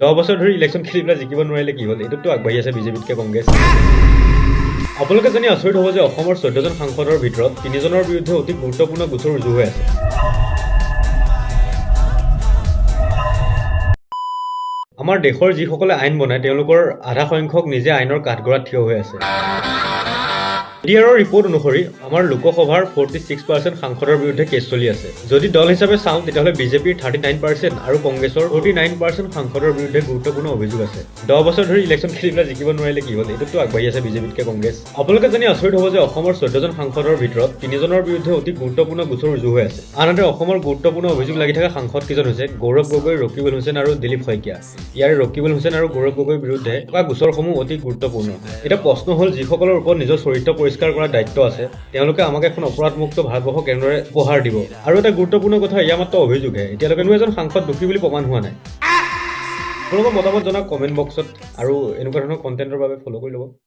10 বছৰ ধৰি ইলেকশ্যন খেলি পেলাই জিকিব নোৱাৰিলে কি হ'ল? এইটোতো আগবাঢ়ি আছে বিজেপিতকৈ কংগ্ৰেছ। আপোনালোকে জানি আচৰিত হ'ব যে অসমৰ 14জন সাংসদৰ ভিতৰত 3জনৰ বিৰুদ্ধে অতি গুৰুত্বপূৰ্ণ গোচৰ ৰুজু হৈ আছে। আমাৰ দেশৰ যিসকলে আইন বনায় তেওঁলোকৰ আধা সংখ্যক নিজে আইনৰ কাঠগড়াত থিয় হৈ আছে। এডিআৰৰ ৰিপৰ্ট অনুসৰি আমাৰ লোকসভাৰ 46% সাংসদৰ বিৰুদ্ধে কেছ চলি আছে। যদি দল হিচাপে চাওঁ তেতিয়াহ'লে বিজেপিৰ 39% আৰু কংগ্ৰেছৰ 49% সাংসদৰ বিৰুদ্ধে গুৰুত্বপূৰ্ণ অভিযোগ আছে। 10 বছৰ ধৰি ইলেকশ্যন খেলি পেলাই জিকিব নোৱাৰিলে কি হ'ল? এইটোতো আগবাঢ়ি আছে বিজেপিতকৈ কংগ্ৰেছ। আপোনালোকে জানি আচৰিত হ'ব যে অসমৰ 14জন সাংসদৰ ভিতৰত 3জনৰ বিৰুদ্ধে অতি গুৰুত্বপূৰ্ণ গোচৰ ৰুজু হৈ আছে। আনহাতে অসমৰ গুৰুত্বপূৰ্ণ অভিযোগ লাগি থকা সাংসদ কেইজন হৈছে গৌৰৱ গগৈ, ৰকিবুল হুছেইন আৰু দিলীপ শইকীয়া। ইয়াৰে ৰকিবুল হুছেইন আৰু গৌৰৱ গগৈৰ বিৰুদ্ধে থকা গোচৰসমূহ অতি গুৰুত্বপূৰ্ণ। এতিয়া প্ৰশ্ন হ'ল যিসকলৰ ওপৰত নিজৰ চৰিত্ৰ পৰিষ্কাৰ কৰাৰ দায়িত্ব আছে তেওঁলোকে আমাক এখন অপৰাধমুক্ত ভাৰতবৰ্ষ কেনেদৰে উপহাৰ দিব? আৰু এটা গুৰুত্বপূৰ্ণ কথা, এয়া মাত্ৰ অভিযোগহে, এতিয়ালৈকে কোনো এজন সাংসদ দোষী বুলি প্ৰমাণ হোৱা নাই। আপোনালোকৰ মতামত জনাওক কমেণ্ট বক্সত আৰু এনেকুৱা ধৰণৰ কণ্টেণ্টৰ বাবে ফ'ল' কৰি ল'ব।